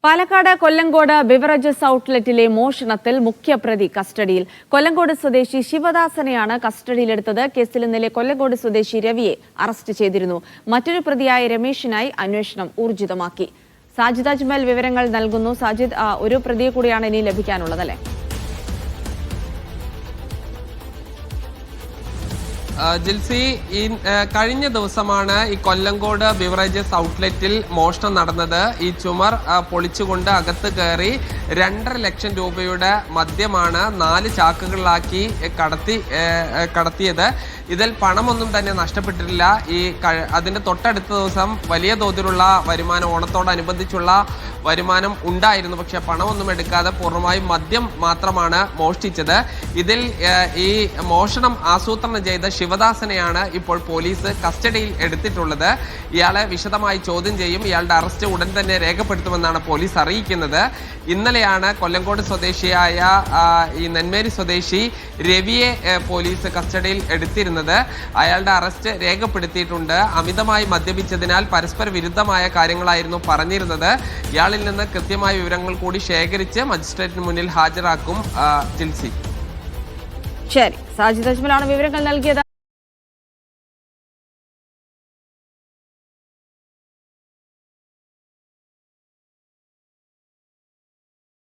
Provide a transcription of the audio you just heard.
Palakkad Kollengode beverages ഔട്ട്ലെറ്റിലെ മോഷണത്തിൽ മുഖ്യപ്രതി കസ്റ്റഡിയിൽ. കൊല്ലങ്കോട് സ്വദേശി ശിവദാസനെയാണ് കസ്റ്റഡിയിലെടുത്തത്. കേസിൽ ഇന്നലെ കൊല്ലങ്കോട് സ്വദേശി രവിയെ അറസ്റ്റ് ചെയ്തിരുന്നു. മറ്റൊരു പ്രതിയായ രമേശിനായി അന്വേഷണം ഊർജിതമാക്കി. സാജിദ് അജ്മൽ വിവരങ്ങൾ നൽകുന്നു. സാജിദ്, ഒരു പ്രതിയെ കൂടിയാണ് ഇനി ലഭിക്കാനുള്ളത്, അല്ലേ? ജിൽസി, കഴിഞ്ഞ ദിവസമാണ് ഈ കൊല്ലങ്കോട് ബിവറേജസ് ഔട്ട്ലെറ്റിൽ മോഷണം നടന്നത്. ഈ ചുമർ പൊളിച്ചുകൊണ്ട് അകത്ത് കയറി 2.5 ലക്ഷം രൂപയുടെ മദ്യമാണ് 4 ചാക്കുകളിലാക്കി കടത്തിയത്. ഇതിൽ പണമൊന്നും തന്നെ നഷ്ടപ്പെട്ടിട്ടില്ല. അതിന്റെ തൊട്ടടുത്ത ദിവസം വലിയ തോതിലുള്ള വരുമാനം, ഓണത്തോടനുബന്ധിച്ചുള്ള വരുമാനം ഉണ്ടായിരുന്നു. പക്ഷെ പണമൊന്നും എടുക്കാതെ പൂർണ്ണമായും മദ്യം മാത്രമാണ് മോഷ്ടിച്ചത്. ഇതിൽ ഈ മോഷണം ആസൂത്രണം ചെയ്ത ശിവദാസനെയാണ് ഇപ്പോൾ പോലീസ് കസ്റ്റഡിയിൽ എടുത്തിട്ടുള്ളത്. ഇയാളെ വിശദമായി ചോദ്യം ചെയ്യും. ഇയാളുടെ അറസ്റ്റ് ഉടൻ തന്നെ രേഖപ്പെടുത്തുമെന്നാണ് പോലീസ് അറിയിക്കുന്നത്. ഇന്നലെയാണ് കൊല്ലങ്കോട് സ്വദേശിയായ ഈ നെന്മേരി സ്വദേശി രവിയെ പോലീസ് കസ്റ്റഡിയിൽ എടുത്തിരുന്നത്. അയാളുടെ അറസ്റ്റ് രേഖപ്പെടുത്തിയിട്ടുണ്ട്. അമിതമായി മദ്യപിച്ചതിനാൽ പരസ്പര വിരുദ്ധമായ കാര്യങ്ങളായിരുന്നു പറഞ്ഞിരുന്നത്. ഇയാളിൽ നിന്ന് കൃത്യമായ വിവരങ്ങൾ കൂടി ശേഖരിച്ച് മജിസ്ട്രേറ്റിന് മുന്നിൽ ഹാജരാക്കും. ജിൽസി, ശരി, സാജിദ് അജ്മലാണ് വിവരങ്ങൾ നൽകിയത്.